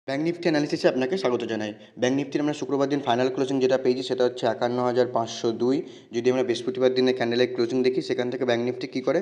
Bank Nifty অ্যানালিসিসে আপনাকে স্বাগত জানাই। ব্যাঙ্ক নিফটির আমরা শুক্রবার দিন ফাইনাল ক্লোজিং যেটা পেয়েছি সেটা হচ্ছে ৫১,৫০২। যদি আমরা বৃহস্পতিবার দিনে ক্যান্ডেলের ক্লোজিং দেখি সেখান থেকে ব্যাঙ্ক নিফটি কী করে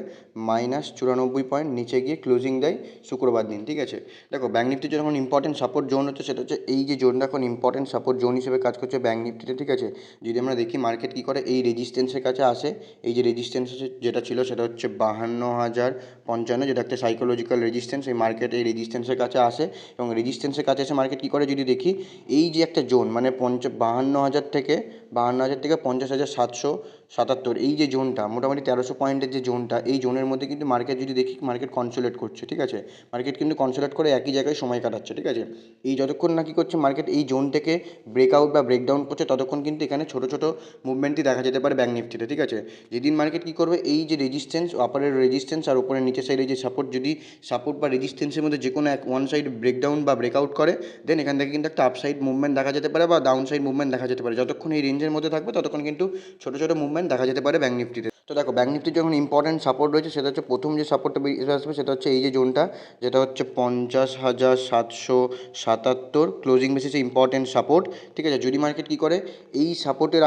-৯৪ পয়েন্ট নিচে গিয়ে ক্লোজিং দেয় শুক্রবার দিন, ঠিক আছে? দেখো, ব্যাঙ্ক নিফটির যখন ইম্পর্টেন্ট সাপোর্ট জোন হচ্ছে সেটা হচ্ছে এই যে জোনটা এখন ইম্পর্টেন্ট সাপোর্ট জোন হিসেবে কাজ করছে ব্যাঙ্ক নিফটিতে, ঠিক আছে? যদি আমরা দেখি মার্কেট কী করে এই রেজিস্ট্যান্সের কাছে আসে। এই যে রেজিস্ট্যান্স যেটা ছিল সেটা হচ্ছে ৫২,০৫৫, যেটা একটা সাইকোলজিক্যাল রেজিস্ট্যান্স। এই মার্কেট এই রেজিস্ট্যান্সের কাছে আসে এবং রেজিস্ট্যান্সের কাছে এসে মার্কেট কী করে যদি দেখি এই যে একটা জোন মানে ৫২,০০০ থেকে ৫০,৭৭৭, এই যে জোনটা মোটামুটি ১৩০০ পয়েন্টের যে জোনটা, এই জোনের মধ্যে কিন্তু মার্কেট যদি দেখি মার্কেট কনসোলিডেট করছে, ঠিক আছে? মার্কেট কিন্তু কনসোলিডেট করে একই জায়গায় সময় কাটাচ্ছে, ঠিক আছে? এই যতক্ষণ না কী করছে মার্কেট এই জোন থেকে ব্রেকআউট বা ব্রেকডাউন করছে ততক্ষণ কিন্তু এখানে ছোটো ছোটো মুভমেন্টই দেখা যেতে পারে ব্যাঙ্ক নিফটিতে, ঠিক আছে? যেদিন মার্কেট কী করবে এই যে রেজিস্ট্যান্স, আপারের রেজিস্ট্যান্স আর উপরের নিচের সাইডে যে সাপোর্ট, যদি সাপোর্ট বা রেজিস্ট্যান্সের মধ্যে যে কোনো এক ওয়ান সাইড ব্রেকডাউন বা ব্রেকআউট করে, দেন এখান থেকে কিন্তু একটা আপসাইড মুভমেন্ট দেখা যেতে পারে বা ডাউন সাইড মুভমেন্ট দেখা যেতে পারে। যতক্ষণ এই রেঞ্জের মধ্যে থাকবে ততক্ষণ কিন্তু ছোটো ছোটো মুভমেন্ট দেখা যেতে পারে ব্যাঙ্ক নিফটিতে। তো দেখো, ব্যাঙ্ক নিফটির যখন ইম্পর্টেন্ট সাপোর্ট রয়েছে সেটা হচ্ছে প্রথম যে সাপোর্টটা বেরিয়ে আসবে সেটা হচ্ছে এই যে জোনটা, যেটা হচ্ছে ৫০,৭৭৭ ক্লোজিং বেসিসে ইম্পর্টেন্ট সাপোর্ট, ঠিক আছে? যদি মার্কেট কী করে এই সাপোর্টের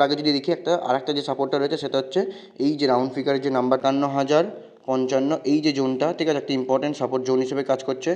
আগে যদি দেখি আরেকটা যে সাপোর্টটা রয়েছে সেটা হচ্ছে এই যে রাউন্ড ফিগারের যে নাম্বার ৫১,০৫৫, এই যে জোনটা, ঠিক আছে, একটা ইম্পর্টেন্ট সাপোর্ট জোন হিসেবে কাজ করছে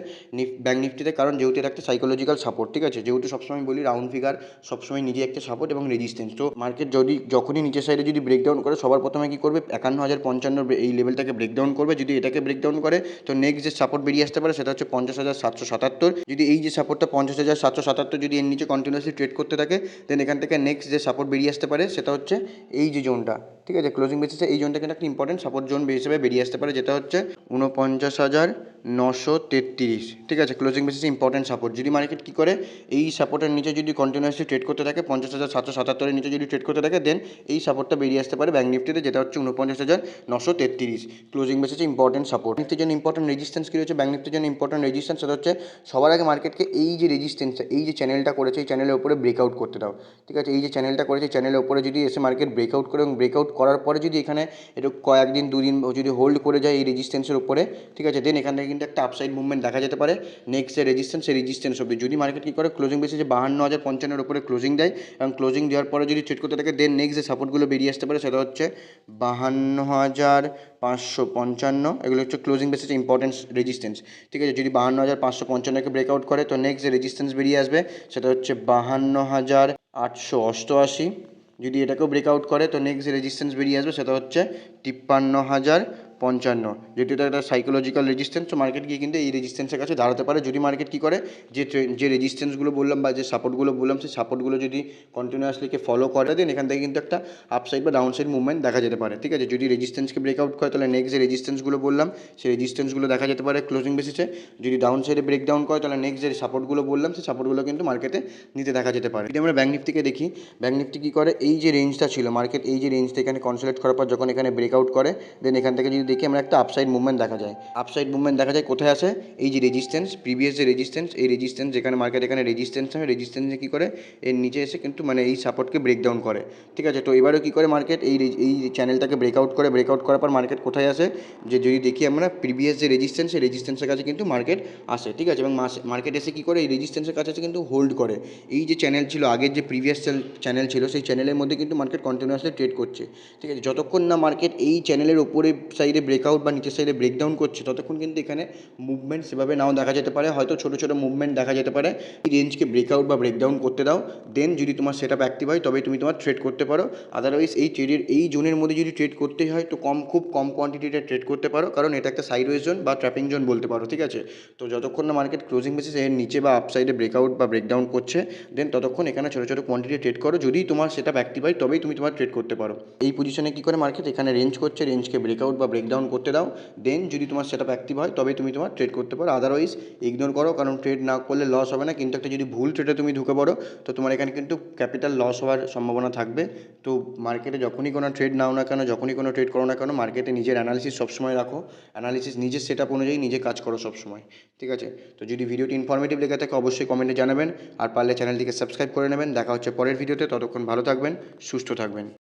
ব্যাঙ্ক নিফটিতে। কারণ যেহেতু এটা একটা সাইকোলজিক্যাল সাপোর্ট, ঠিক আছে? যেহেতু সবসময় বলি রাউন্ড ফিগার সবসময় নিজে একটা সাপোর্ট এবং রেজিস্ট্যান্স। তো মার্কেট যখনই নিচের সাইডে যদি ব্রেকডাউন করে সবার প্রথমে কী করবে ৫১,০৫৫ এই লেভেলটাকে ব্রেকডাউন করবে। যদি এটাকে ব্রেকডাউন করে তো নেক্সট যে সাপোর্ট বেরিয়ে আসতে পারে সেটা হচ্ছে ৫০,৭৭৭। যদি এই যে সাপোর্টটা ৫০,৭৭৭ যদি এর নিচে কন্টিনিউয়াসলি ট্রেড করতে থাকে, দেন এখান থেকে নেক্সট যে সাপোর্ট বেরিয়ে আসতে পারে সেটা হচ্ছে এই যে জোনটা, ঠিক আছে? ক্লোজিং বেসিসে এই জোনটা কিন্তু একটা ইম্পর্টেন্ট সাপোর্ট জোন হিসেবে বেরিয়ে আসতে পারে, যেটা হচ্ছে ৪৯,৯৩৩, ঠিক আছে? ক্লোজিং বেসিসে ইম্পর্টেন্ট সাপোর্ট। যদি মার্কেট কী করে এই সাপোর্টের নিচে যদি কন্টিনিউয়াসলি ট্রেড করতে থাকে ৫০,৭৭৭-এর নিচে যদি ট্রেড করতে থাকে, দেন এই সাপোর্টটা বেরিয়ে আসতে পারে ব্যাঙ্ক নিফটিতে, যেটা হচ্ছে ৪৯,৯৩৩ ক্লোজিং বেসিসে ইম্পর্টেন্ট সাপোর্ট। নিফটির জন্য ইম্পর্টেন্ট রেজিস্ট্যান্স কী রয়েছে ব্যাঙ্ক নিফটির জন্য ইম্পর্টেন্ট রেজিস্ট্যান্স সেটা হচ্ছে সবার আগে মার্কেটকে এই যে রেজিস্ট্যান্সটা, এই যে চ্যানেলটা করেছে এই চ্যানেলের উপরে ব্রেকআউট করতে দাও, ঠিক আছে? এই যে চ্যানেলটা করেছে চ্যানেলের উপরে যদি এসে মার্কেট ব্রেকআউট করে এবং ব্রেকআউট করার পরে যদি এখানে একটু কয়েকদিন দুদিন যদি হোল্ড করে যায় এই রেজিস্ট্যান্সের উপরে, ঠিক আছে, দেন এখান থেকে কিন্তু একটা আপসাইড মুভমেন্ট দেখা যেতে পারে নেক্সট যে রেজিস্ট্যান্স সেই রেজিস্ট্যান্স অবধি। যদি মার্কেট কী করে ক্লোজিং বেসিসে ৫২,০৫৫-এর উপরে ক্লোজিং দেয় এবং ক্লোজিং দেওয়ার পরে যদি ট্রেড করতে থাকে, দেন নেক্সট যে সাপোর্টগুলো বেরিয়ে আসতে পারে সেটা হচ্ছে ৫২,৫৫৫, এগুলো হচ্ছে ক্লোজিং বেসিসে ইম্পর্টেন্ট রেজিস্ট্যান্স, ঠিক আছে? যদি ৫২,৫৫৫-কে ব্রেকআউট করে তো নেক্সট যে রেজিস্ট্যান্স বেরিয়ে আসবে সেটা হচ্ছে ৫২,৮৮৮। যদি এটাকেও ব্রেকআউট করে তো নেক্সট যে রেজিস্ট্যান্স বেরিয়ে আসবে সেটা হচ্ছে ৫৩,০৫৫, যেটি এটা একটা সাইকোলজিক্যাল রেজিস্ট্যান্স। তো মার্কেট গিয়ে কিন্তু এই রেজিস্ট্যান্সের কাছে দাঁড়াতে পারে যদি মার্কেট কী করে যে রেজিস্ট্যান্সগুলো বললাম বা যে সাপোর্টগুলো বললাম সেই সাপোর্টগুলো যদি কন্টিনিউয়াসলিকে ফলো করে, দেন এখান থেকে কিন্তু একটা আপসাইড বা ডাউনসাইড মুভমেন্ট দেখা যেতে পারে, ঠিক আছে? যদি রেজিস্ট্যান্সকে ব্রেকআউট করে তাহলে নেক্সট যে রেজিস্ট্যান্সগুলো বললাম সেই রেজিস্ট্যান্সগুলো দেখা যেতে পারে ক্লোজিং বেসিসে। যদি ডাউন সাইডে ব্রেকডাউন করে তাহলে নেক্সট যে সাপোর্টগুলো বললাম সেই সাপোর্টগুলো কিন্তু মার্কেটে নিতে দেখা যেতে পারে। যদি আমরা ব্যাঙ্ক নিফটিকে দেখি, ব্যাঙ্ক নিফটি কী করে এই যে রেঞ্জটা ছিল মার্কেট এই যে রেঞ্জটা এখানে কনসোলিডেট করার পর যখন এখানে ব্রেকআউট করে, দেন এখান থেকে যদি দেখি আমরা একটা আপসাইড মুভমেন্ট দেখা যায়। আপসাইড মুভমেন্ট দেখা যায় কোথায় আসে? এই যে রেজিস্ট্যান্স, প্রিভিয়াস যে রেজিস্ট্যান্স, এই রেজিস্ট্যান্স যেখানে মার্কেট এখানে রেজিস্ট্যান্স হয়, রেজিস্ট্যান্সে কী করে এর নিচে এসে কিন্তু মানে এই সাপোর্টকে ব্রেকডাউন করে, ঠিক আছে? তো এবারেও কী করে মার্কেট এই চ্যানেলটাকে ব্রেকআউট করার পর মার্কেট কোথায় আসে যে যদি দেখি আমরা প্রিভিয়াস যে রেজিস্ট্যান্স সেই রেজিস্ট্যান্সের কাছে কিন্তু মার্কেট আসে, ঠিক আছে? এবং মার্কেট এসে কী করে এই রেজিস্ট্যান্সের কাছে এসে কিন্তু হোল্ড করে। এই যে চ্যানেল ছিল আগের যে প্রিভিয়াস চ্যানেল ছিল সেই চ্যানেলের মধ্যে কিন্তু মার্কেট কন্টিনিউয়াসলি ট্রেড করছে, ঠিক আছে? যতক্ষণ না মার্কেট এই চ্যানেলের ওপরে সাইডে ব্রেকআউট বা নিচের সাইডে ব্রেকডাউন করছে ততক্ষণ কিন্তু এখানে মুভমেন্ট সেভাবে নাও দেখা যেতে পারে, হয়তো ছোটো ছোটো মুভমেন্ট দেখা যেতে পারে। এই রেঞ্জকে ব্রেকআউট বা ব্রেকডাউন করতে দাও, দেন যদি তোমার সেট আপ অ্যাক্টিভ হয় তবেই তুমি তোমার ট্রেড করতে পারো। আদারওয়াইজ এই ট্রেডের এই জোনের মধ্যে যদি ট্রেড করতেই হয় তো খুব কম কোয়ান্টিটিতে ট্রেড করতে পারো, কারণ এটা একটা সাইডওয়েজ জোন বা ট্র্যাপিং জোন বলতে পারো, ঠিক আছে? তো যতক্ষণ না মার্কেট ক্লোজিং বেসিস এর নিচে বা আপসাইডে ব্রেকআউট বা ব্রেকডাউন করছে, দেন ততক্ষণ এখানে ছোটো ছোটো কোয়ান্টিটি ট্রেড করো। যদি তোমার সেট আপ অ্যাক্টিভ হয় তবেই তুমি তোমার ট্রেড করতে পারো। এই পজিশনে কী করে মার্কেট এখানে রেঞ্জ করছে, রেঞ্জকে ব্রেকআউট বা ব্রেকডাউন করতে দাও, দেন যদি তোমার সেট আপ অ্যাক্টিভ হয় তবেই তুমি তোমার ট্রেড করতে পারো। আদারওয়াইজ ইগনোর করো, কারণ ট্রেড না করলে লস হবে না, কিন্তু একটা যদি ভুল ট্রেডে তুমি ঢুকে পড়ো তো তোমার এখানে কিন্তু ক্যাপিটাল লস হওয়ার সম্ভাবনা থাকবে। তো মার্কেটে যখনই কোনো ট্রেড নাও না কেন, যখনই কোনো ট্রেড করো না কেন, মার্কেটে নিজের অ্যানালিসিস সবসময় রাখো, অ্যানালিসিস নিজের সেট আপ অনুযায়ী নিজে কাজ করো সবসময়, ঠিক আছে? তো যদি ভিডিওটি ইনফরমেটিভ লেগে থাকে অবশ্যই কমেন্টে জানাবেন, আর পারলে চ্যানেলটিকে সাবস্ক্রাইব করে নেবেন। দেখা হচ্ছে পরের ভিডিওতে, ততক্ষণ ভালো থাকবেন, সুস্থ থাকবেন।